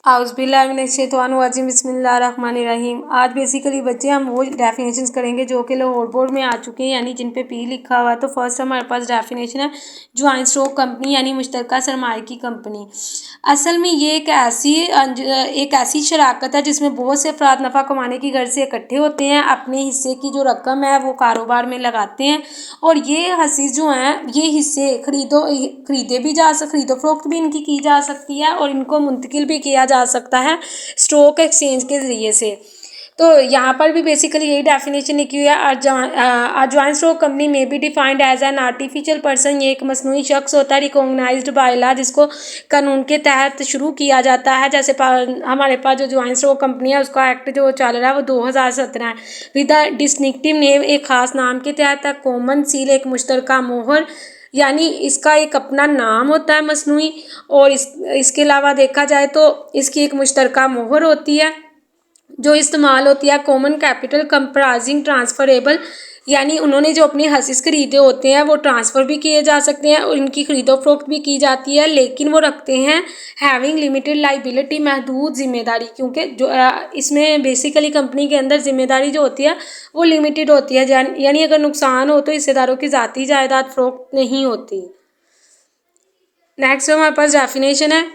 आउज़बिल्लाहिमिनश्शैतानिर्रजीम बिस्मिल्लाहिर्रहमानिर्रहीम। आज बेसिकली बच्चे हम वो डेफिनेशंस करेंगे जो कि लाहौर बोर्ड में आ चुके हैं, यानी जिन पे पी लिखा हुआ है। तो फर्स्ट हमारे पास डेफिनेशन है ज्वाइंट स्टॉक कंपनी यानी मुश्तरका सरमाए की कंपनी। असल में ये एक ऐसी शराकत है जिसमें बहुत से अफराद नफ़ा कमाने की गर्ज से इकट्ठे होते हैं, अपने हिस्से की जो रकम है वो कारोबार में लगाते हैं और ये हसीस जो हैं ये हिस्से खरीदो फरोख्त भी इनकी की जा सकती है और इनको मुंतकिल भी किया जा सकता है स्टॉक एक्सचेंज के ज़रिए से। तो यहाँ पर भी बेसिकली यही डेफिनेशन लिखी हुई है। जॉइंट स्टॉक कंपनी में be defined as an artificial person. ये एक मसनूई शख्स होता है रिकॉग्नाइज्ड बाय लॉ, जिसको कानून के तहत शुरू किया जाता है। जैसे हमारे पास जो जॉइंट स्टॉक कंपनी है उसका एक्ट जो चल रहा है वो 2017 है। विद द डिस्टिंक्टिव नेम, एक खास नाम के तहत है। कॉमन सील, एक मुश्तरका मोहर, यानी इसका एक अपना नाम होता है मसनूई। और इसके अलावा देखा जाए तो इसकी एक मुश्तरका मोहर होती है जो इस्तेमाल होती है। कॉमन कैपिटल कंप्राइजिंग ट्रांसफरेबल, यानी उन्होंने जो अपने हसीस खरीदे होते हैं वो ट्रांसफ़र भी किए जा सकते हैं और इनकी खरीदो फरोख्त भी की जाती है, लेकिन वो रखते हैं हैविंग लिमिटेड लाइबिलिटी, महदूद जिम्मेदारी। क्योंकि जो इसमें बेसिकली कंपनी के अंदर जिम्मेदारी जो होती है वो लिमिटेड होती है, यानी अगर नुकसान हो तो हिस्सेदारों की ज़ाती जायदाद फरोख्त नहीं होती। नेक्स्ट हमारे पास डेफिनेशन है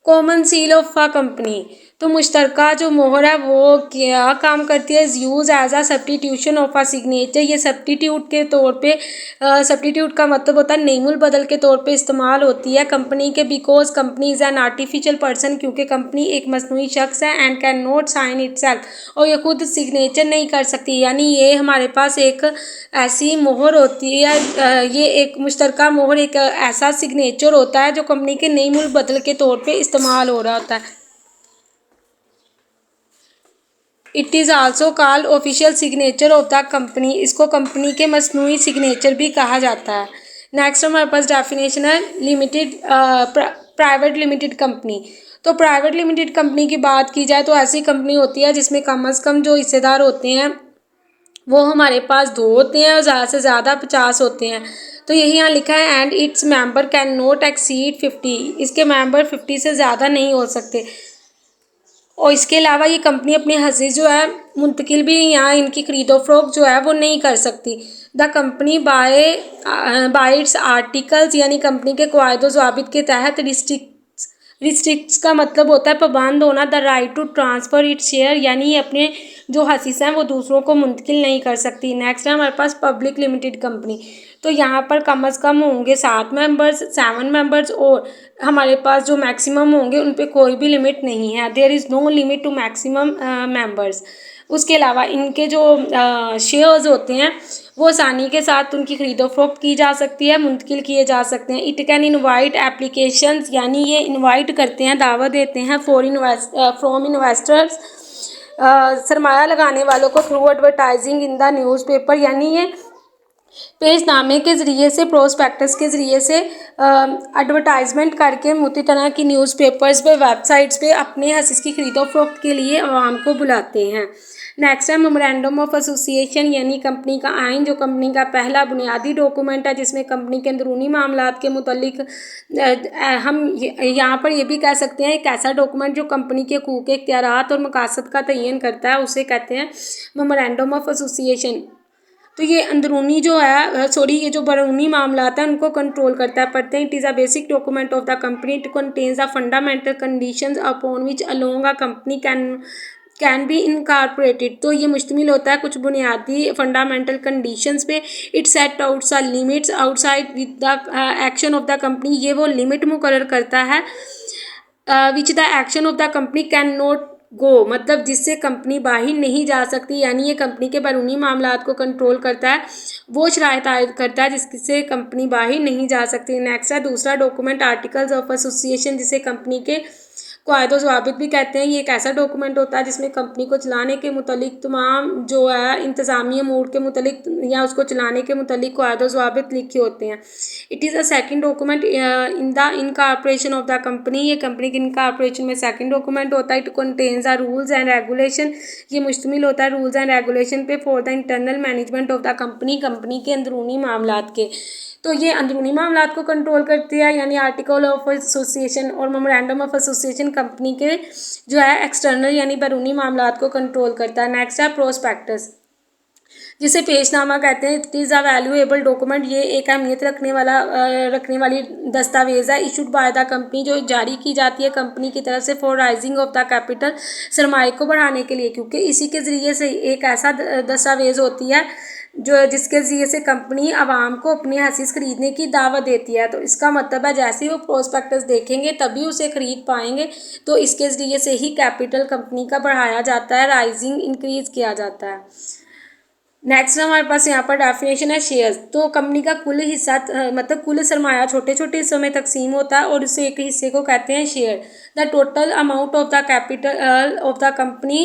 common seal of a company. तो मुश्तरका जो मोहर है वो क्या काम करती है? Use as a substitution of a signature. ये सब्स्टिट्यूट के तौर पे सब्स्टिट्यूट का मतलब होता है नेमुल बदल के तौर पे इस्तेमाल होती है कंपनी के। Because company is an artificial person, क्योंकि कंपनी एक मसनूई शख्स है। And can not sign itself, और ये खुद सिग्नेचर नहीं कर सकती। यानी ये हमारे पास एक ऐसी मोहर होती है, ये एक मुश्तरका मोहर एक ऐसा सिग्नेचर होता है जो कंपनी के नेमुल बदल के तौर पे इस्तेमाल हो रहा होता है। It is also called official signature of the company. इसको कंपनी के मसनूई सिग्नेचर भी कहा जाता है। नेक्स्ट हमारे पास डेफिनेशन है प्राइवेट लिमिटेड कंपनी। तो प्राइवेट लिमिटेड कंपनी की बात की जाए तो ऐसी कंपनी होती है जिसमें कम अज़ कम जो हिस्सेदार होते हैं वो हमारे पास 2 होते हैं और ज़्यादा से ज़्यादा 50 होते हैं। तो यही यहाँ लिखा है and its member can not exceed 50। इसके मेंबर 50 से ज़्यादा नहीं हो सकते। और इसके अलावा ये कंपनी अपने हसीस जो है मुंतकिल भी यहाँ इनकी खरीदो फरोख्त जो है वो नहीं कर सकती। The company by it's articles, यानी कंपनी के क़वायद व ज़वाबित के तहत रिस्ट्रिक्ट्स का मतलब होता है पाबंद होना। The right to transfer its share, यानी ये अपने जो हसीस हैं वो दूसरों को मुंतकिल नहीं कर सकती। नेक्स्ट है हमारे पास पब्लिक लिमिटेड कंपनी। तो यहाँ पर कम अज़ कम होंगे 7 मेंबर्स और हमारे पास जो मैक्सिमम होंगे उन पे कोई भी लिमिट नहीं है। There is no limit to maximum members. उसके अलावा इनके जो शेयर्स होते हैं वो आसानी के साथ उनकी खरीदो फरोख्त की जा सकती है, मुंतकिल किए जा सकते हैं। इट कैन इनवाइट एप्लीकेशंस, यानी ये इनवाइट करते हैं, दावत देते हैं फ्रॉम इन्वेस्टर्स, सरमाया लगाने वालों को through advertising in the newspaper, यानी ये पेशनामे के ज़रिए से, प्रोस्पेक्टस के ज़रिए से एडवर्टाइजमेंट करके मोटी तरह की न्यूज़पेपर्स पे, वेबसाइट्स पे अपने हसीस की खरीदो फरोख्त के लिए आवाम को बुलाते हैं। नेक्स्ट है मेमोरेंडम ऑफ एसोसिएशन, यानी कंपनी का आइन, जो कंपनी का पहला बुनियादी डॉक्यूमेंट है जिसमें कंपनी के अंदरूनी मामलात के मुतल्लिक हम यहाँ पर ये भी कह सकते हैं एक ऐसा डॉक्यूमेंट जो कंपनी के हकूक़, इख्तियारात और मकासद का तयन करता है, उसे कहते हैं मेमोरेंडम ऑफ एसोसिएशन। तो ये अंदरूनी जो है ये जो बैरूनी मामलात हैं उनको कंट्रोल करता है। पढ़ते हैं it is a basic document of the company. It contains the fundamental conditions upon which along a company can be incorporated. तो ये मुश्तमिल होता है कुछ बुनियादी फंडामेंटल कंडीशंस पे। It set out the limits outside with the action of the company. ये वो लिमिट मुकर्रर करता है which the action of the company can not go, मतलब जिससे कंपनी बाहर नहीं जा सकती, यानी ये कंपनी के बैरूनी मामलात को कंट्रोल करता है, वो शराइत आयद करता है जिससे कंपनी बाहर नहीं जा सकती। नेक्स्ट है दूसरा डॉक्यूमेंट आर्टिकल्स ऑफ एसोसिएशन, जिसे कंपनी के क़वायद व ज़वाबित भी कहते हैं। ये एक ऐसा डॉक्यूमेंट होता है जिसमें कंपनी को चलाने के मुतालिक तमाम जो है इंतज़ामी अमूर के मुतालिक या उसको चलाने के मुतालिक क़वायद व ज़वाबित लिखे होते हैं। It is a second document in the incorporation of the company. ये कंपनी के इनकॉर्पोरेशन में सेकंड डॉक्यूमेंट होता है। It contains the rules and regulation. ये मुश्तमिल होता है रूल्स एंड रेगुलेशन पे for the internal management of the company, company के अंदरूनी मामलात के। तो ये अंदरूनी मामलात को कंट्रोल करती है, यानी आर्टिकल ऑफ एसोसिएशन और मेमोरेंडम ऑफ एसोसिएशन कंपनी के जो है एक्सटर्नल यानी बैरूनी मामलात को कंट्रोल करता है। नेक्स्ट है प्रोस्पेक्टस, जिसे पेशनामा कहते हैं। It is a valuable document, ये एक अहमियत रखने वाली दस्तावेज़ है। इशूड बाय द कंपनी, जो जारी की जाती है कंपनी की तरफ से for raising of the capital, सरमाए को बढ़ाने के लिए, क्योंकि इसी के ज़रिए से एक ऐसा दस्तावेज़ होती है जो जिसके ज़रिए से कंपनी आवाम को अपनी हसीस खरीदने की दावत देती है। तो इसका मतलब है जैसे ही वो प्रोस्पेक्टस देखेंगे तभी उसे खरीद पाएंगे। तो इसके ज़रिए से ही कैपिटल कंपनी का बढ़ाया जाता है, राइजिंग इंक्रीज किया जाता है। नेक्स्ट हमारे पास यहाँ पर डेफिनेशन है शेयर्स। तो कंपनी का कुल हिस्सा मतलब कुल सरमाया छोटे छोटे हिस्सों में तकसीम होता है और उस एक हिस्से को कहते हैं share. The total amount of the capital of the company,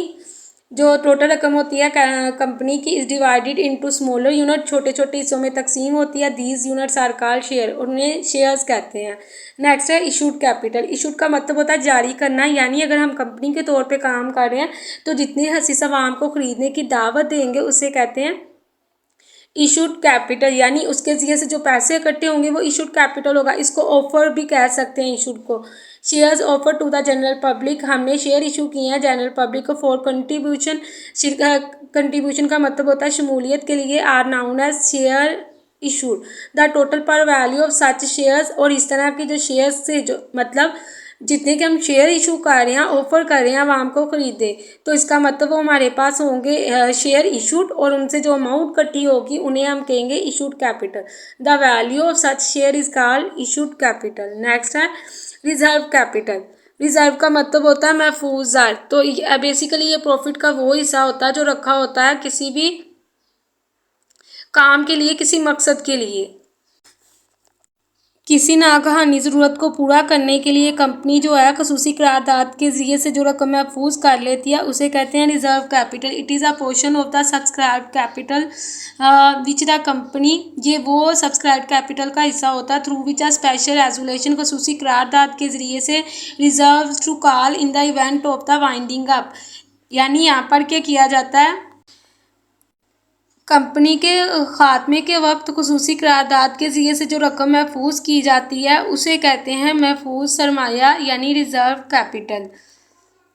जो टोटल रकम होती है कंपनी की, is divided into smaller unit, छोटे छोटे हिस्सों में तकसीम होती है। These units are called share, उन्हें शेयर्स कहते हैं। नेक्स्ट है इशूड कैपिटल। इशूड का मतलब होता है जारी करना, यानी अगर हम कंपनी के तौर पे काम कर रहे हैं तो जितने हसीस आवाम को खरीदने की दावत देंगे उसे कहते हैं इशूड कैपिटल, यानी उसके ज़रिए से जो पैसे इकट्ठे होंगे वो इशूड कैपिटल होगा। इसको ऑफर भी कह सकते हैं इशूड को। Shares offer to the general public, हमने शेयर इशू किए हैं जनरल पब्लिक को फॉर कंट्रीब्यूशन। कंट्रीब्यूशन का मतलब होता है शमूलियत के लिए, are known as share issued. The total par value of such shares, और इस तरह की जो शेयर्स से जो मतलब जितने के हम शेयर इशू कर रहे हैं, ऑफर कर रहे हैं आवाम को खरीदे, तो इसका मतलब वो हमारे पास होंगे शेयर इशूड, और उनसे जो अमाउंट इकट्ठी होगी उन्हें हम कहेंगे issued capital. The value of such share is called issued capital. Next है रिजर्व कैपिटल। रिजर्व का मतलब होता है महफूज ज़र। तो बेसिकली ये प्रॉफिट का वो हिस्सा होता है जो रखा होता है किसी भी काम के लिए, किसी मकसद के लिए। किसी नागहानी ज़रूरत को पूरा करने के लिए कंपनी जो है खसूसी करारदाद के ज़रिए से जो रकम महफूज कर लेती है उसे कहते हैं reserve capital. It is a portion of the subscribe capital which the company, ये वो सब्सक्राइब कैपिटल का हिस्सा होता है through which a special resolution, खसूसी करारदाद के ज़रिए से reserve to call in the event of the winding up. यानी यहाँ पर क्या किया जाता है, कंपनी के खात्मे के वक्त खसूसी करारदाद के ज़रिए से जो रकम महफूज की जाती है उसे कहते हैं महफूज सरमाया, यानी रिजर्व कैपिटल।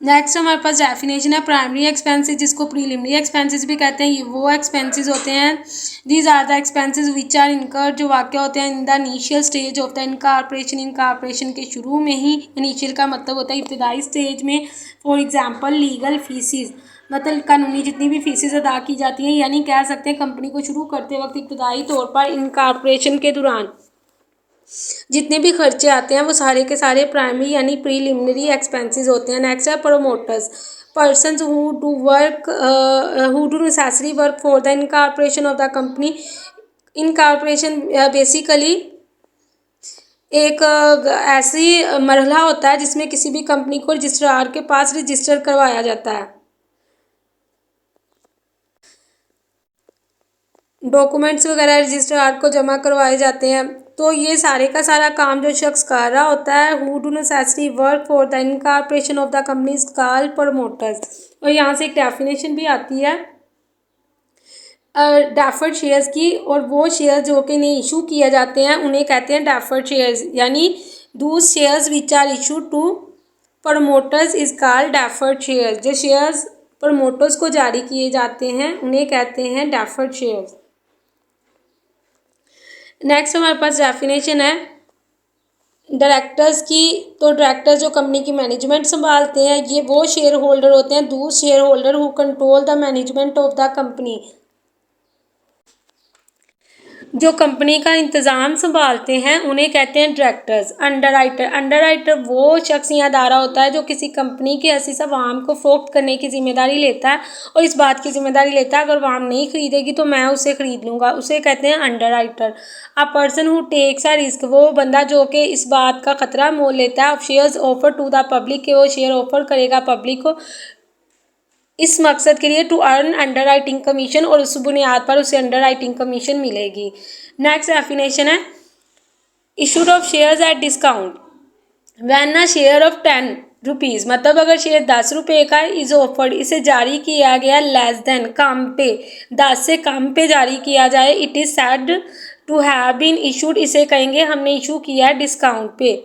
नेक्स्ट हमारे पास डेफिनेशन है प्राइमरी एक्सपेंसेस, जिसको प्रीलिमिनरी एक्सपेंसेस भी कहते हैं। ये वो एक्सपेंसेस होते हैं these are the expenses which are incurred, जो वाक़ होते हैं in the initial stage of the incorporation, incorporation के शुरू में ही। इनिशियल का मतलब होता है इब्तदाई स्टेज में। फॉर एग्जांपल लीगल फीसिस, मतलब कानूनी जितनी भी फीसेस अदा की जाती हैं, यानी कह सकते हैं कंपनी को शुरू करते वक्त इब्तदाई तौर पर इनकॉर्पोरेशन के दौरान जितने भी खर्चे आते हैं वो सारे के सारे प्राइमरी यानी प्रीलिमिनरी एक्सपेंसेस होते हैं। नेक्स्ट है promoters, persons who do necessary work for the incorporation of the company. Incorporation basically एक ऐसी मरहला होता है जिसमें किसी भी कंपनी को रजिस्ट्रार के पास रजिस्टर करवाया जाता है, डॉक्यूमेंट्स वगैरह रजिस्ट्रार को जमा करवाए जाते हैं। तो ये सारे का सारा काम जो शख्स कर रहा होता है who do necessary work for the incorporation of the company is called promoters. और यहाँ से एक डेफिनेशन भी आती है डेफर्ड शेयर्स की, और वो शेयर जो कि नहीं इशू किए जाते हैं उन्हें कहते हैं डेफर्ड शेयर्स, यानी those shares which are issue to promoters is called deferred shares. जो शेयर्स प्रमोटर्स को जारी किए जाते हैं उन्हें कहते हैं डेफर्ड शेयर्स। नेक्स्ट हमारे पास डेफिनेशन है डायरेक्टर्स की। तो डायरेक्टर्स जो कंपनी की मैनेजमेंट संभालते हैं, ये वो शेयर होल्डर होते हैं, दूसरे share holder who control the management of the company, जो कंपनी का इंतज़ाम संभालते हैं उन्हें कहते हैं डायरेक्टर्स। अंडरराइटर, अंडरराइटर वो शख्स या अदारा होता है जो किसी कंपनी के हसीस अवाम को फ़रोख्त करने की जिम्मेदारी लेता है और इस बात की जिम्मेदारी लेता है अगर अवाम नहीं खरीदेगी तो मैं उसे ख़रीद लूँगा, उसे कहते हैं underwriter. A person who takes a risk, वो बंदा जो कि इस बात का ख़तरा मोल लेता है। Of shares offer to the public, के वो शेयर ऑफर करेगा पब्लिक को इस मकसद के लिए to earn underwriting commission, और उस बुनियाद पर उसे अंडर राइटिंग कमीशन मिलेगी। नेक्स्ट डेफिनेशन है issued of shares at discount when a share of 10 rupees, मतलब अगर शेयर 10 रुपये का इज ऑफर्ड, इसे जारी किया गया लेस देन कम पे, 10 से कम पे जारी किया जाए, it is said to have been issued, इसे कहेंगे हमने इशू किया है डिस्काउंट पे।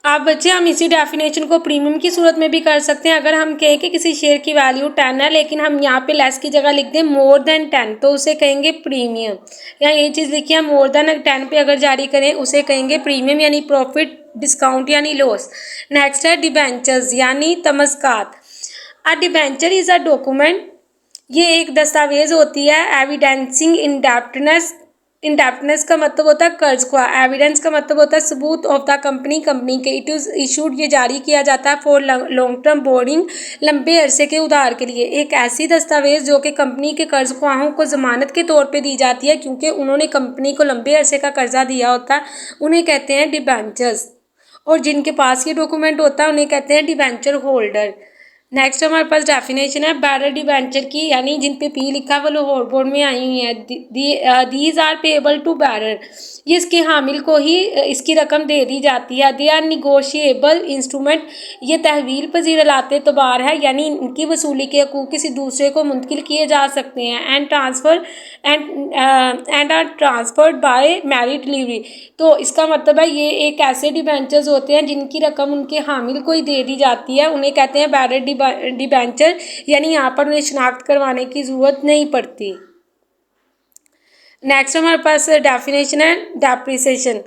आप बच्चे हम इसी डेफिनेशन को प्रीमियम की सूरत में भी कर सकते हैं। अगर हम कहें कि किसी शेयर की वैल्यू 10 है लेकिन हम यहाँ पे लेस की जगह लिख दें मोर देन 10, तो उसे कहेंगे प्रीमियम। यहाँ ये चीज़ लिखिए, मोर देन 10 पे अगर जारी करें उसे कहेंगे प्रीमियम यानी प्रॉफिट, डिस्काउंट यानी लॉस। नेक्स्ट है डिबेंचर्स यानी तमस्कात। A debenture is a document, ये एक दस्तावेज होती है एविडेंसिंग इंडेप्टनेस। इंडेप्टनेस का मतलब होता है कर्ज का, एविडेंस का मतलब होता है सबूत ऑफ द कंपनी, कंपनी के। इट इज इशूड, ये जारी किया जाता है फॉर लॉन्ग टर्म बोर्डिंग, लंबे अरसे के उधार के लिए। एक ऐसी दस्तावेज जो कि कंपनी के कर्ज ख्वाहों को जमानत के तौर पे दी जाती है क्योंकि उन्होंने कंपनी को लंबे अरसे का कर्जा दिया होता है, उन्हें कहते हैं डिबेंचर्स। और जिनके पास ये डॉक्यूमेंट होता है उन्हें कहते हैं डिबेंचर होल्डर। नेक्स्ट हमारे पास डेफिनेशन है बैरर डिबेंचर की, यानी जिन पे पी लिखा वो लोग बोर्ड में आई हुई है। These are payable to bearer, ये इसके हामिल को ही इसकी रकम दे दी जाती है। दे आर निगोशिएबल इंस्ट्रूमेंट, ये तहवील पजीर अलाते तबार है, यानी इनकी वसूली के हकूक़ किसी दूसरे को मुंतकिल किए जा सकते हैं। And transfer and are transferred by marriage delivery, तो इसका मतलब है ये एक ऐसे डिबेंचर्स होते हैं जिनकी रकम उनके हामिल को ही दे दी जाती है, उन्हें कहते हैं बैरर डिबेंचर, यानी यहाँ पर उन्हें शनाख्त करवाने की ज़रूरत नहीं पड़ती। नेक्स्ट हमारे पास डेफिनेशन है depreciation.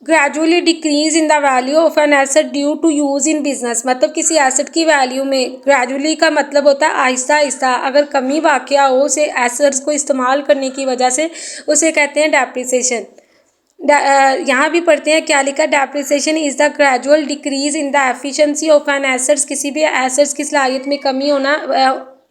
Gradually decrease in the value of an asset due to use in business, मतलब किसी एसेट की वैल्यू में ग्रेजुअली का मतलब होता है आहिस्ता आहिस्ता अगर कमी वाक़या हो उसे एसेट्स को इस्तेमाल करने की वजह से, उसे कहते हैं डेप्रिसिएशन। यहाँ भी पढ़ते हैं क्या लिखा, depreciation is the gradual decrease in the efficiency of an assets, किसी भी एसेट्स की सलाहियत में कमी होना,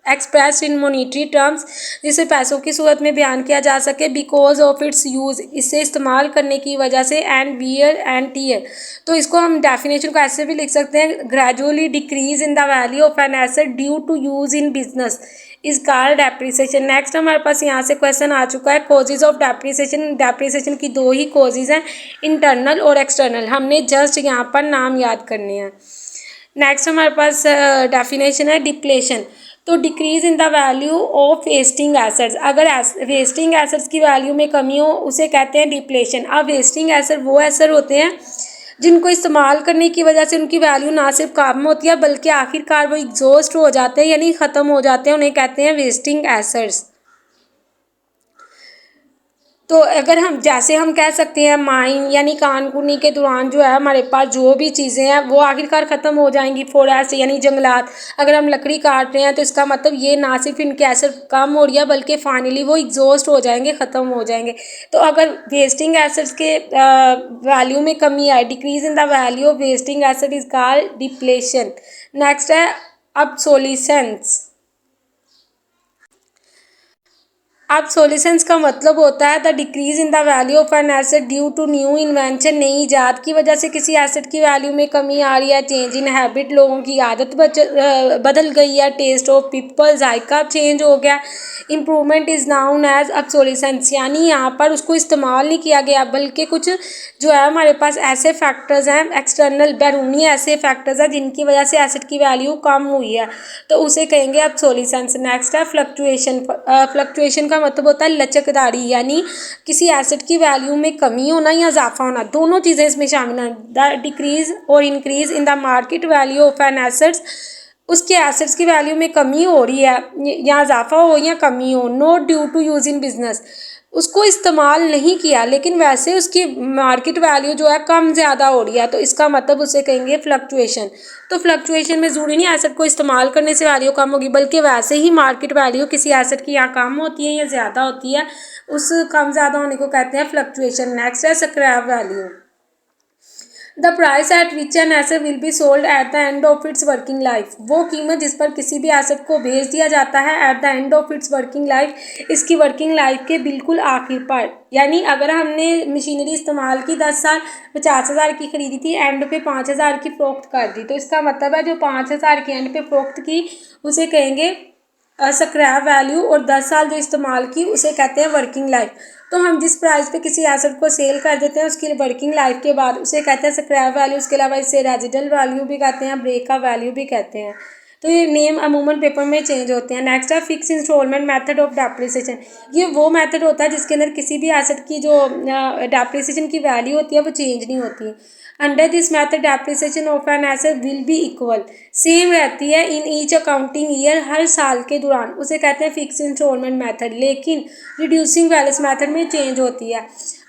एक्सप्रेस इन मोनिटरी टर्म्स, जिसे पैसों की सूरत में बयान किया जा सके, बिकॉज ऑफ इट्स यूज़, इसे इस्तेमाल करने की वजह से, एंड वियर एंड टीयर। तो इसको हम डेफिनेशन को ऐसे भी लिख सकते हैं, gradually decrease in the value of an asset due to use in business is called depreciation. Next हमारे पास यहाँ से क्वेश्चन आ चुका है, कॉजेज ऑफ डेप्रिसिएशन। डेप्रिसिएशन की दो ही कॉजेज हैं, इंटरनल और एक्सटर्नल, हमने जस्ट यहाँ पर नाम याद करने हैं। नेक्स्ट हमारे पास डेफिनेशन है डिप्लेशन। तो decrease in the value of wasting assets, अगर वेस्टिंग एसेट्स की वैल्यू में कमी हो उसे कहते हैं डिप्लेशन। अब वेस्टिंग एसेट वो एसेट होते हैं जिनको इस्तेमाल करने की वजह से उनकी वैल्यू ना सिर्फ कम होती है बल्कि आखिरकार वो एग्जॉस्ट हो जाते हैं यानी ख़त्म हो जाते हैं, उन्हें कहते हैं वेस्टिंग एसेट्स। तो अगर हम जैसे हम कह सकते हैं माइन यानी कानकुनी के दौरान जो है हमारे पास जो भी चीज़ें हैं वो आखिरकार ख़त्म हो जाएंगी। फॉरेस्ट यानी जंगलात, अगर हम लकड़ी काट रहे हैं तो इसका मतलब ये ना सिर्फ इनकी एसेट कम हो रही है बल्कि फाइनली वो एग्जॉस्ट हो जाएंगे, ख़त्म हो जाएंगे। तो अगर वेस्टिंग एसेट्स के वैल्यू में कमी आए, decrease in the value of wasting asset is called depletion. Next है ऑब्सोलिसेंस। ऑब्सोलिसेंस का मतलब होता है the decrease in the value of an asset due to new invention, नई ईजाद की वजह से किसी एसेट की वैल्यू में कमी आ रही है। चेंज इन हैबिट, लोगों की आदत बदल गई है। टेस्ट ऑफ पीपल, जायका चेंज हो गया। Improvement is known as obsolescence, यानी यहाँ पर उसको इस्तेमाल नहीं किया गया बल्कि कुछ जो है हमारे पास ऐसे फैक्टर्स हैं एक्सटर्नल बैरूनी ऐसे फैक्टर्स हैं जिनकी वजह से एसेट की वैल्यू कम हुई है, तो उसे कहेंगे ऑब्सोलिसेंस। नेक्स्ट है फ्लक्चुएशन। फ्लक्चुएशन का मतलब होता है लचकदारी, यानी किसी एसेट की वैल्यू में कमी होना या इजाफा होना, दोनों चीज़ें इसमें शामिल हैं। द डिक्रीज और increase in the market value of an assets, उसके एसेट्स की वैल्यू में कमी हो रही है या इजाफा हो या कमी हो। Not due to use in business, उसको इस्तेमाल नहीं किया लेकिन वैसे उसकी मार्केट वैल्यू जो है कम ज़्यादा हो रही है, तो इसका मतलब उसे कहेंगे फ्लक्चुएशन। तो फ्लक्चुएशन में ज़रूरी नहीं एसेट को इस्तेमाल करने से वैल्यू कम होगी बल्कि वैसे ही मार्केट वैल्यू किसी एसेट की यहाँ कम होती है या ज़्यादा होती है, उस कम ज़्यादा होने को कहते हैं फ्लक्चुएशन। नेक्स्ट है scrap value. The price at which an asset will be sold at the end of its working life, वो कीमत जिस पर किसी भी एसेट को बेच दिया जाता है at the end of its working life, इसकी वर्किंग लाइफ के बिल्कुल आखिर पर। यानी अगर हमने मशीनरी इस्तेमाल की 10 साल 50,000 की खरीदी थी, एंड पे 5,000 की फ़रोख्त कर दी, तो इसका मतलब है जो 5,000 की एंड पे फ़रोख्त की उसे कहेंगे स्क्रैप वैल्यू, और 10 साल जो इस्तेमाल की उसे कहते हैं वर्किंग लाइफ। तो हम जिस प्राइस पे किसी एसेट को सेल कर देते हैं उसकी वर्किंग लाइफ के बाद उसे कहते हैं स्क्रैप वैल्यू। उसके अलावा इसे रेजिडल वैल्यू भी कहते हैं, ब्रेक का वैल्यू भी कहते हैं। तो ये नेम अमूमन पेपर में चेंज होते हैं। नेक्स्ट है fix installment method of depreciation. ये वो मेथड होता है जिसके अंदर किसी भी एसेट की जो डेप्रिसिएशन की वैल्यू होती है वो चेंज नहीं होती। Under this method depreciation of an asset will be equal, same रहती है इन ईच अकाउंटिंग ईयर, हर साल के दौरान, उसे कहते हैं फिक्स इंस्टॉलमेंट मेथड। लेकिन रिड्यूसिंग बैलेंस मेथड में चेंज होती है।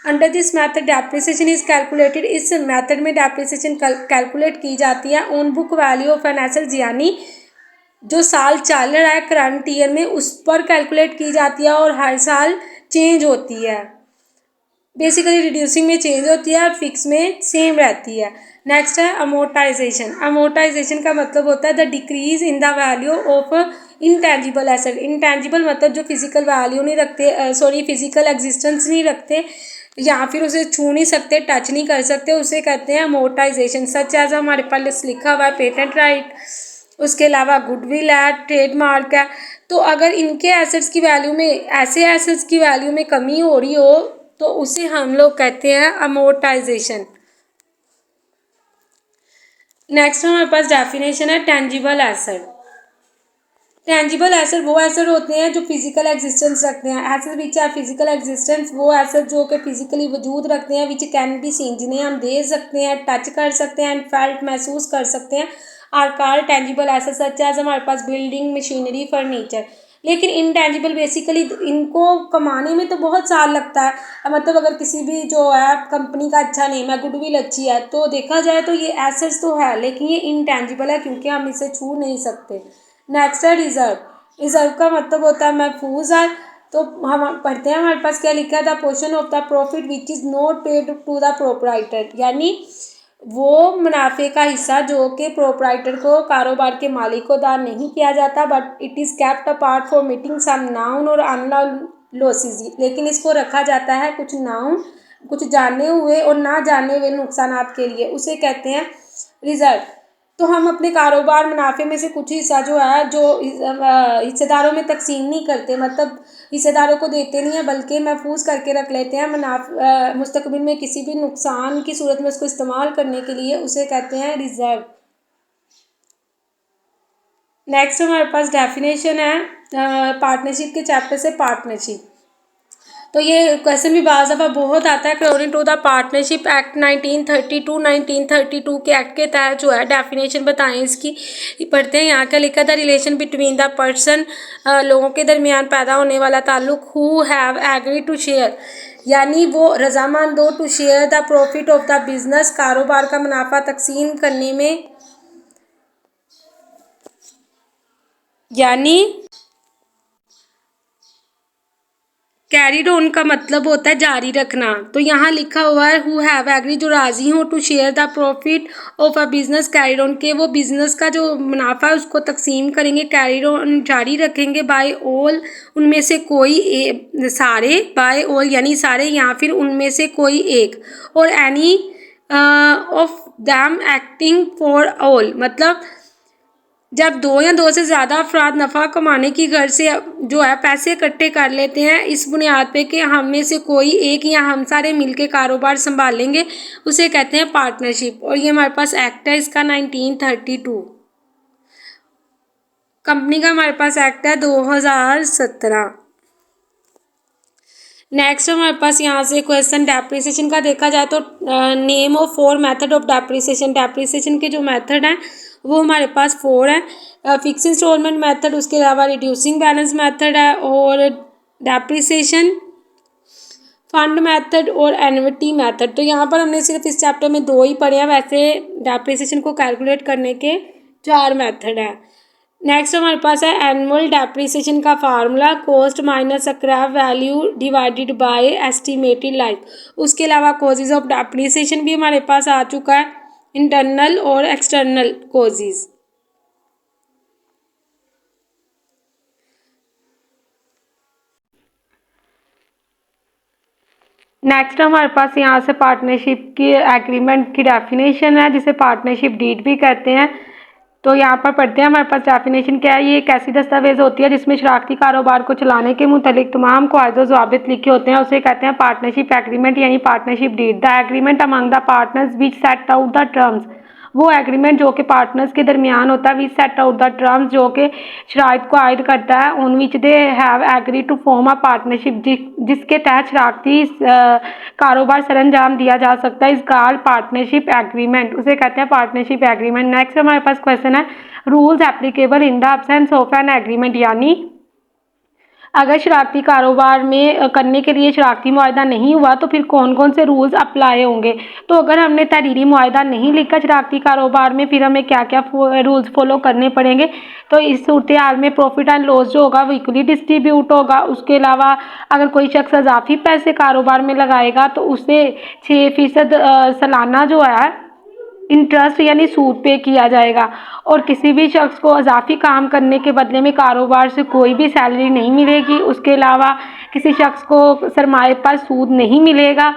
Under this method depreciation is calculated, इस मेथड में डेप्रिसिएशन कैलकुलेट की जाती है on book value of an asset, यानी जो साल चल रहा है करंट ईयर में उस पर कैलकुलेट की जाती है और हर साल चेंज होती है। बेसिकली रिड्यूसिंग में चेंज होती है और फिक्स में सेम रहती है। नेक्स्ट है अमोर्टाइजेशन। अमोर्टाइजेशन का मतलब होता है the decrease in the value of intangible asset. Intangible मतलब जो फिजिकल वैल्यू नहीं रखते, फिजिकल एग्जिस्टेंस नहीं रखते या फिर उसे छू नहीं सकते, टच नहीं कर सकते, उसे कहते हैं अमोर्टाइजेशन। सच एज हमारे पास लिखा हुआ है पेटेंट राइट, उसके अलावा गुडविल है, ट्रेडमार्क है। तो अगर इनके एसेट्स की वैल्यू में, ऐसे एसेट्स की वैल्यू में कमी हो रही हो तो उसे हम लोग कहते हैं अमोर्टाइजेशन। नेक्स्ट हमारे पास डेफिनेशन है टेंजिबल एसेट। टेंजिबल एसेट वो एसेट होते हैं जो फिजिकल एग्जिस्टेंस रखते हैं। Asset which are physical existence, वो एसेट जो कि फिजिकली वजूद रखते हैं, विच कैन बी सीन, जिन्हें हम देख सकते हैं, टच कर सकते हैं, एंड फेल्ट महसूस कर सकते हैं, are called tangible asset. Such as हमारे पास बिल्डिंग, मशीनरी, फर्नीचर। लेकिन इनटेंजिबल बेसिकली इनको कमाने में तो बहुत साल लगता है। मतलब अगर किसी भी जो है कंपनी का अच्छा नेम है, गुडविल अच्छी है, तो देखा जाए तो ये एसेट्स तो है लेकिन ये इनटेंजिबल है क्योंकि हम इसे छू नहीं सकते। नेक्स्ट है रिजर्व। रिजर्व का मतलब होता है महफूज है। तो हम पढ़ते हैं हमारे पास क्या लिखा है, the portion of the profit which is not paid to the proprietor, यानी वो मुनाफे का हिस्सा जो कि प्रोपराइटर को, कारोबार के मालिक को दान नहीं किया जाता, but it is kept apart for meeting some known और अननोन लॉसेज। लेकिन इसको रखा जाता है कुछ नाउन, कुछ जाने हुए और ना जाने हुए नुकसान के लिए, उसे कहते हैं रिजर्व। तो हम अपने कारोबार मुनाफे में से कुछ हिस्सा जो है जो हिस्सेदारों में तकसीम नहीं करते, मतलब हिस्सेदारों को देते नहीं है बल्कि महफूज करके रख लेते हैं मुस्तकबिल में किसी भी नुकसान की सूरत में उसको इस्तेमाल करने के लिए, उसे कहते हैं रिजर्व। नेक्स्ट हमारे पास डेफिनेशन है पार्टनरशिप के चैप्टर से पार्टनरशिप। तो ये क्वेश्चन भी बाज़ दफ़ा बहुत आता है। According to the partnership act 1932, 1932 के एक्ट के तहत जो है डेफिनेशन बताएं इसकी, पढ़ते हैं। यहाँ क्या लिखा था, रिलेशन बिटवीन द पर्सन, लोगों के दरमियान पैदा होने वाला ताल्लुक, who have agree to share, यानी वो रजामंद हो, to share the profit of the business, कारोबार का मुनाफा तकसीम करने में, यानी कैरिड ऑन का मतलब होता है जारी रखना। तो यहाँ लिखा हुआ है हु हैव एग्री, जो राजी हो, to share the profit of a business carried on, के वो बिजनेस का जो मुनाफा है उसको तकसीम करेंगे, कैरिड ऑन जारी रखेंगे, बाय ऑल, उनमें से कोई सारे, बाय ऑल यानी सारे या फिर उनमें से कोई एक, और any of them acting for all, मतलब जब दो या दो से ज़्यादा अफराद नफ़ा कमाने की गर्ज से जो है पैसे इकट्ठे कर लेते हैं इस बुनियाद पे कि हम में से कोई एक या हम सारे मिलके कारोबार संभालेंगे, उसे कहते हैं पार्टनरशिप। और ये हमारे पास एक्ट है इसका 1932। कंपनी का हमारे पास एक्ट है 2017। नेक्स्ट हमारे पास यहाँ से क्वेश्चन डेप्रिसिएशन का देखा जाए तो name of 4 method of depreciation. Depreciation के जो मेथड हैं वो हमारे पास 4 हैं। फिक्स इंस्टॉलमेंट मेथड, उसके अलावा रिड्यूसिंग बैलेंस मेथड है, और डेप्रिसिएशन फंड मेथड और एन्युटी मेथड। तो यहाँ पर हमने सिर्फ इस चैप्टर में 2 ही पढ़े हैं, वैसे डेप्रिसिएशन को कैलकुलेट करने के 4 मेथड हैं। नेक्स्ट हमारे पास है एनुअल डेप्रिसिएशन का formula, cost minus scrap value divided by estimated life. उसके अलावा कॉजेज ऑफ डेप्रिसिएशन भी हमारे पास आ चुका है, इंटरनल और एक्सटर्नल कॉजेज। नेक्स्ट हमारे पास यहाँ से पार्टनरशिप की एग्रीमेंट की डेफिनेशन है जिसे पार्टनरशिप डीड भी कहते हैं। तो यहाँ पर पढ़ते हैं हमारे पास डेफिनेशन क्या है। ये एक ऐसी दस्तावेज होती है जिसमें शराकती कारोबार को चलाने के मुतालिक तमाम क़वायदे ज़वाबित लिखे होते हैं, उसे कहते हैं पार्टनरशिप एग्रीमेंट यानी partnership deed. The agreement among the partners which set out the terms वो एग्रीमेंट जो कि पार्टनर्स के दरमियान होता है, which set out the terms, जो कि शराइत को आयद करता है, on which they have agree to form a partnership, जिसके तहत शरारती कारोबार सरंजाम दिया जा सकता है, इस कॉल्ड पार्टनरशिप एग्रीमेंट, उसे कहते हैं पार्टनरशिप एग्रीमेंट। नेक्स्ट हमारे पास क्वेश्चन है, rules applicable in the absence of an agreement, यानी अगर शरारती कारोबार में करने के लिए शरारती मुआहदा नहीं हुआ तो फिर कौन कौन से रूल्स अप्लाई होंगे। तो अगर हमने तहरीरी मुआहदा नहीं लिखा शरारती कारोबार में, फिर हमें क्या क्या रूल्स फॉलो करने पड़ेंगे। तो इस सूरत हाल में प्रॉफिट एंड लॉस जो होगा वो इक्वली डिस्ट्रीब्यूट होगा। उसके अलावा अगर कोई शख्स अजाफी पैसे कारोबार में लगाएगा तो उसे 6% सालाना जो है इंटरेस्ट यानी सूद पे किया जाएगा, और किसी भी शख्स को अजाफी काम करने के बदले में कारोबार से कोई भी सैलरी नहीं मिलेगी। उसके अलावा किसी शख्स को सरमाए पर सूद नहीं मिलेगा।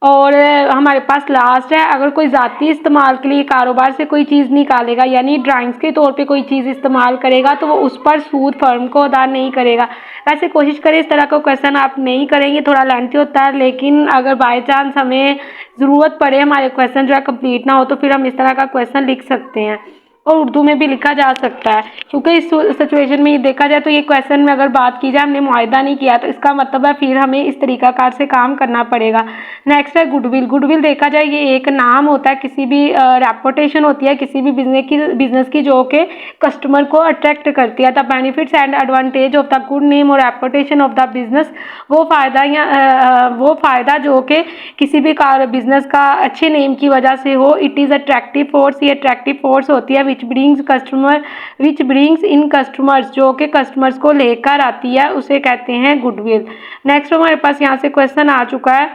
और हमारे पास लास्ट है, अगर कोई ज़ाती इस्तेमाल के लिए कारोबार से कोई चीज़ निकालेगा यानी ड्राइंग्स के तौर पे कोई चीज़ इस्तेमाल करेगा तो वो उस पर सूद फर्म को अदा नहीं करेगा। वैसे कोशिश करें इस तरह का क्वेश्चन आप नहीं करेंगे, थोड़ा लेंथी होता है, लेकिन अगर बाय चांस हमें ज़रूरत पड़े हमारे क्वेश्चन जो है कंप्लीट ना हो तो फिर हम इस तरह का क्वेश्चन लिख सकते हैं, और उर्दू में भी लिखा जा सकता है। क्योंकि इस सिचुएशन में देखा जाए तो ये क्वेश्चन में अगर बात की जाए हमने मुआहदा नहीं किया तो इसका मतलब है फिर हमें इस तरीकाकार से काम करना पड़ेगा। नेक्स्ट है गुडविल। गुडविल देखा जाए ये एक नाम होता है, किसी भी रेपुटेशन होती है किसी भी बिजनेस की जो कि कस्टमर को अट्रैक्ट करती है। The benefits and advantage of the good name और रेपुटेशन ऑफ द बिजनेस, वो फ़ायदा जो कि किसी भी बिजनेस का अच्छे नेम की वजह से हो। इट इज़ अट्रैक्टिव फोर्स, ये अट्रैक्टिव फोर्स होती है विच ब्रिंग्स इन कस्टमर्स, जो कि कस्टमर्स को लेकर आती है, उसे कहते हैं गुडविल। नेक्स्ट हमारे पास यहाँ से क्वेश्चन आ चुका है,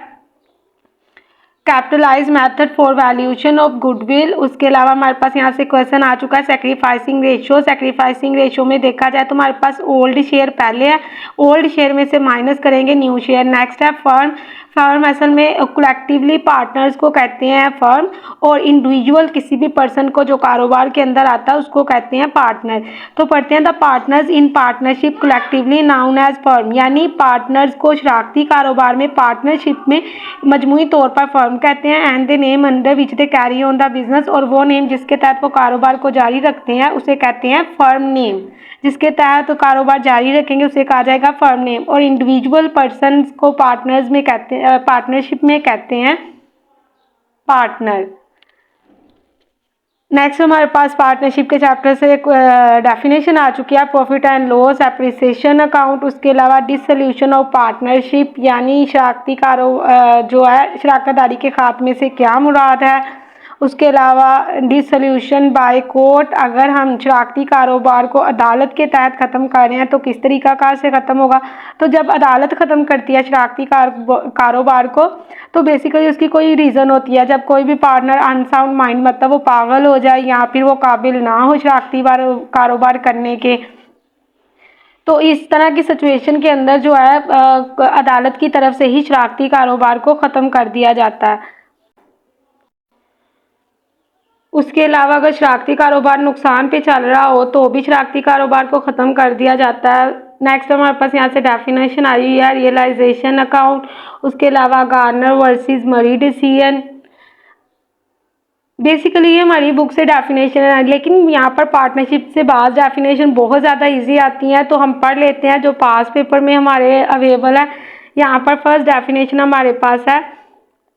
capitalise method for valuation of goodwill. उसके अलावा हमारे पास यहाँ से क्वेश्चन आ चुका है सैक्रिफाइसिंग रेशियो। सैक्रिफाइसिंग रेशियो में देखा जाए तो हमारे पास ओल्ड शेयर पहले है, ओल्ड शेयर में से माइनस करेंगे न्यू शेयर। नेक्स्ट है फर्म। फर्म असल में कलेक्टिवली पार्टनर्स को कहते हैं फर्म, और इंडिविजुअल किसी भी पर्सन को जो कारोबार के अंदर आता है उसको कहते हैं पार्टनर। तो पढ़ते हैं the partners in partnership collectively known as firm, यानी पार्टनर्स को शरारती कारोबार में पार्टनरशिप में मजमूई तौर पर फर्म कहते हैं। And the name under which they carry on the business, और वो नेम जिसके तहत वो कारोबार को जारी रखते हैं उसे कहते हैं फर्म नेम। जिसके तहत तो कारोबार जारी रखेंगे उसे कहा जाएगा फर्म नेम। और इंडिविजुअल पर्सन को पार्टनर्स में कहते हैं, पार्टनरशिप में कहते हैं पार्टनर। नेक्स्ट हमारे पास पार्टनरशिप के चैप्टर से एक डेफिनेशन आ चुकी है, profit and loss, appreciation account. उसके अलावा डिसोल्यूशन ऑफ पार्टनरशिप, यानी शराकती जो है शराकतदारी के खात्मे से क्या मुराद है। उसके अलावा डिसोल्यूशन बाय कोर्ट, अगर हम शराकती कारोबार को अदालत के तहत ख़त्म कर रहे हैं तो किस तरीक़ाकार से ख़त्म होगा। तो जब अदालत ख़त्म करती है शराकती कारोबार को तो बेसिकली उसकी कोई रीज़न होती है, जब कोई भी पार्टनर अनसाउंड माइंड मतलब वो पागल हो जाए या फिर वो काबिल ना हो शराकती कारोबार करने के। तो इस तरह की सिचुएशन के अंदर जो है अदालत की तरफ से ही शराकती कारोबार को ख़त्म कर दिया जाता है। उसके अलावा अगर शराकती कारोबार नुकसान पे चल रहा हो तो भी शराकती कारोबार को ख़त्म कर दिया जाता है। नेक्स्ट हमारे पास यहाँ से डेफिनेशन आई है, रियलाइजेशन अकाउंट। उसके अलावा Garner versus Murray decision. Basically ये हमारी बुक से डेफिनेशन है, लेकिन यहाँ पर पार्टनरशिप से बाज़ डेफिनेशन बहुत ज़्यादा इजी आती हैं तो हम पढ़ लेते हैं जो पास पेपर में हमारे अवेलेबल है। यहाँ पर फर्स्ट डेफिनेशन हमारे पास है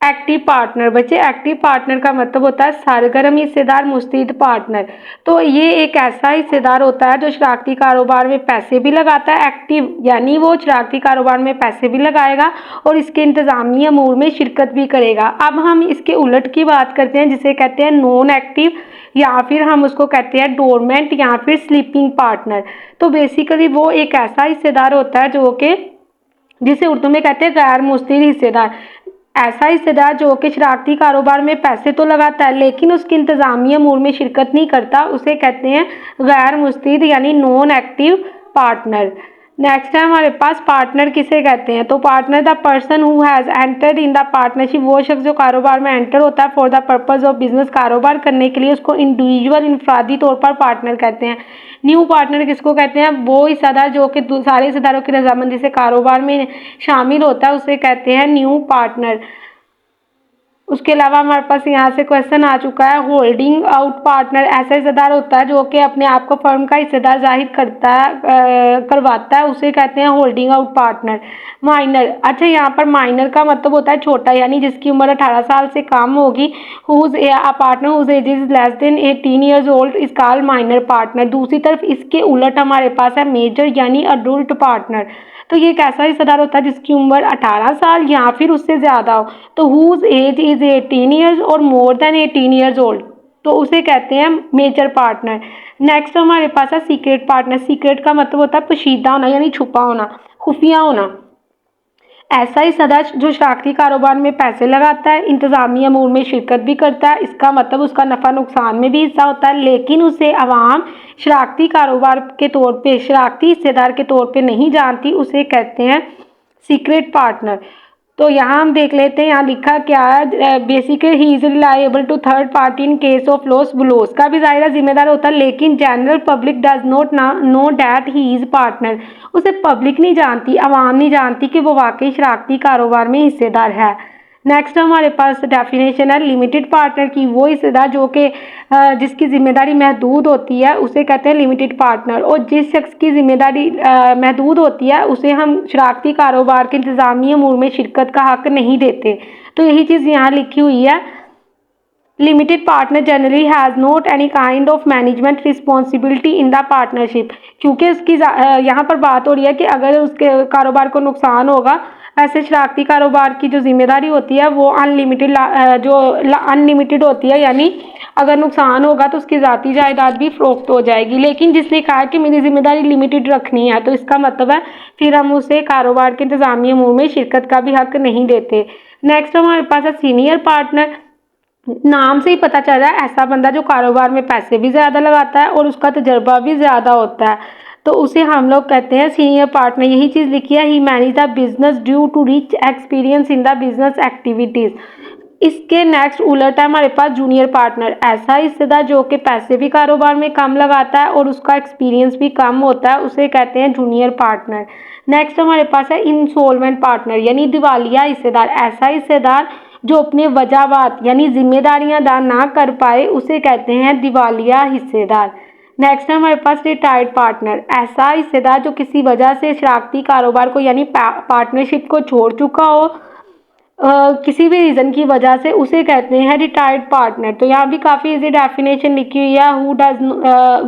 एक्टिव पार्टनर। बच्चे एक्टिव पार्टनर का मतलब होता है सरगर्म हिस्सेदार, मुस्तैद पार्टनर। तो ये एक ऐसा हिस्सेदार होता है जो शराकती कारोबार में पैसे भी लगाता है। एक्टिव यानी वो शराकती कारोबार में पैसे भी लगाएगा और इसके इंतज़ामी अमूर में शिरकत भी करेगा। अब हम इसके उलट की बात करते हैं जिसे कहते हैं नॉन एक्टिव, या फिर हम उसको कहते हैं डोरमेंट या फिर स्लीपिंग पार्टनर। तो बेसिकली वो एक ऐसा हिस्सेदार होता है जो कि जिसे उर्दू में कहते हैं गैर मुस्तैद हिस्सेदार। ऐसा हिस्सेदार जो कि शराकती कारोबार में पैसे तो लगाता है लेकिन उसकी इंतज़ामी अमूर में शिरकत नहीं करता, उसे कहते हैं गैर मुस्तैद यानी नॉन एक्टिव पार्टनर। नेक्स्ट है हमारे पास पार्टनर किसे कहते हैं। तो partner the person who has entered in the partnership, वो शख्स जो कारोबार में एंटर होता है for the purpose of business, कारोबार करने के लिए, उसको इंडिविजुअल इनफरादी तौर पर पार्टनर कहते हैं। न्यू पार्टनर किसको कहते हैं, वो हिस्सेदार जो कि सारे हिस्सेदारों की रजामंदी से कारोबार में शामिल होता है उसे कहते हैं न्यू पार्टनर। उसके अलावा हमारे पास यहाँ से क्वेश्चन आ चुका है, होल्डिंग आउट पार्टनर ऐसा हिस्सेदार होता है जो कि अपने आप को फर्म का हिस्सेदार जाहिर करता है, करवाता है, उसे कहते हैं होल्डिंग आउट पार्टनर। माइनर, अच्छा यहाँ पर माइनर का मतलब होता है छोटा, यानी जिसकी उम्र 18 साल से कम होगी। Whose a partner whose age is less than 18 years old is called minor partner. दूसरी तरफ इसके उलट हमारे पास है मेजर यानी अडल्ट पार्टनर। तो ये एक ऐसा हिस्सेदार होता है जिसकी उम्र 18 साल या फिर उससे ज़्यादा हो, तो हुज एज इज 18 ईयर्स और मोर देन 18 ईयर्स ओल्ड, तो उसे कहते हैं मेजर पार्टनर। नेक्स्ट हमारे पास है सीक्रेट पार्टनर। सीक्रेट का मतलब होता है पोशीदा होना यानी छुपा होना, खुफिया होना। ऐसा ही सदा जो शरारती कारोबार में पैसे लगाता है, इंतजामी अमूर में शिरकत भी करता है, इसका मतलब उसका नफ़ा नुकसान में भी हिस्सा होता है, लेकिन उसे आवाम शरारती कारोबार के तौर पे, शरारती हिस्सेदार के तौर पे नहीं जानती, उसे कहते हैं सीक्रेट पार्टनर। तो यहाँ हम देख लेते हैं, यहाँ लिखा क्या है, basically he is reliable to third party in case of loss. Loss का भी ज़ाहिर जिम्मेदार होता है, लेकिन general public does not know that he is partner. उसे पब्लिक नहीं जानती, आवाम नहीं जानती कि वो वाकई शरारती कारोबार में हिस्सेदार है। नेक्स्ट हमारे पास डेफिनेशन है लिमिटेड पार्टनर की। वो हिस्सेदार जो कि जिसकी जिम्मेदारी महदूद होती है उसे कहते हैं लिमिटेड पार्टनर, और जिस शख्स की जिम्मेदारी महदूद होती है उसे हम शरारती कारोबार के इंतजामी अमूर में शिरकत का हक नहीं देते। तो यही चीज़ यहाँ लिखी हुई है। Limited partner generally has not any kind of management responsibility in the partnership, क्योंकि उसकी यहाँ पर बात हो रही है कि अगर उसके कारोबार को नुकसान होगा, ऐसे शरारती कारोबार की जो जिम्मेदारी होती है वो अनलिमिटेड होती है, यानी अगर नुकसान होगा तो उसकी ज़ाती जायदाद भी फरोख्त हो जाएगी। लेकिन जिसने कहा कि मेरी जिम्मेदारी लिमिटेड रखनी है, तो इसका मतलब है फिर हम उसे कारोबार के इंतजामी अमूर में शिरकत का भी हक नहीं देते। नेक्स्ट हमारे पास है सीनियर पार्टनर। नाम से ही पता चल रहा है ऐसा बंदा जो कारोबार में पैसे भी ज़्यादा लगाता है और उसका तजर्बा भी ज़्यादा होता है, तो उसे हम लोग कहते हैं सीनियर पार्टनर। यही चीज़ लिखी है, he manage the business due to rich experience in the business activities. इसके नेक्स्ट उलट है हमारे पास जूनियर पार्टनर। ऐसा हिस्सेदार जो कि पैसे भी कारोबार में कम लगाता है और उसका एक्सपीरियंस भी कम होता है, उसे कहते हैं जूनियर पार्टनर। नेक्स्ट हमारे पास है इंसॉल्वेंट पार्टनर यानी दिवालिया हिस्सेदार। ऐसा हिस्सेदार जो अपने वजाबात यानी जिम्मेदारियां अदा ना कर पाए, उसे कहते हैं दिवालिया हिस्सेदार। नेक्स्ट है हमारे पास रिटायर्ड पार्टनर। ऐसा हिस्सेदार जो किसी वजह से शरारती कारोबार को यानी पार्टनरशिप को छोड़ चुका हो, किसी भी रीज़न की वजह से, उसे कहते हैं रिटायर्ड पार्टनर। तो यहाँ भी काफ़ी इजी डेफिनेशन लिखी हुई है, who does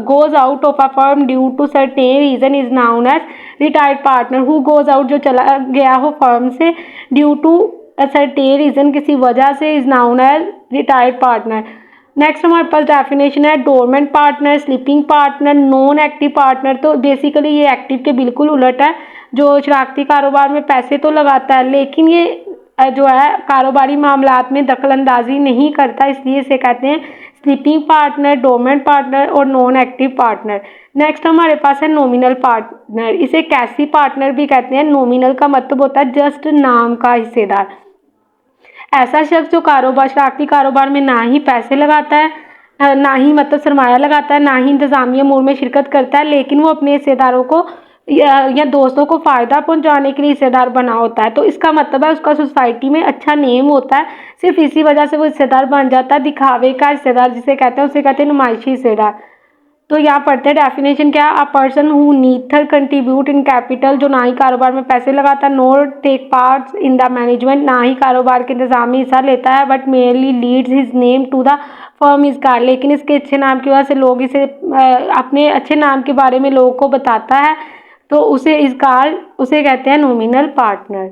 goes out of a firm due to certain reason is known as retired partner. Who goes out जो चला गया हो फर्म से ड्यू टू सर्टेन रीज़न किसी वजह से, is known as retired partner. Next हमारे पास डेफिनेशन है dormant partner, sleeping partner, non active partner. तो बेसिकली ये एक्टिव के बिल्कुल उलट है, जो शरारती कारोबार में पैसे तो लगाता है लेकिन ये जो है कारोबारी मामलात में दखल अंदाजी नहीं करता, इसलिए इसे कहते हैं स्लीपिंग पार्टनर, डोरमेंट पार्टनर और नॉन एक्टिव पार्टनर। नेक्स्ट हमारे पास है नॉमिनल पार्टनर। इसे कैसी पार्टनर भी कहते हैं। नॉमिनल का मतलब होता है जस्ट नाम का हिस्सेदार। ऐसा शख्स जो शरारती कारोबार में ना ही पैसे लगाता है, ना ही मतलब सरमाया लगाता है, ना ही इंतजामी अमूर में शिरकत करता है, लेकिन वो अपने हिस्सेदारों को या दोस्तों को फ़ायदा पहुंचाने के लिए हिस्सेदार बना होता है। तो इसका मतलब है उसका सोसाइटी में अच्छा नेम होता है, सिर्फ इसी वजह से वो हिस्सेदार बन जाता है, दिखावे का हिस्सेदार जिसे कहते हैं, उसे कहते हैं नुमाइशी हिस्सेदार। तो यहाँ पढ़ते हैं डेफिनेशन क्या, a person who neither contribute in capital, जो ना ही कारोबार में पैसे लगाता, nor take parts in the management, ना ही कारोबार के इंतजामी हिस्सा लेता है, but merely lends his name to the firm is car, लेकिन इसके अच्छे नाम की वजह से लोग इसे अपने अच्छे नाम के बारे में लोगों को बताता है, तो उसे इस कार उसे कहते हैं नॉमिनल पार्टनर।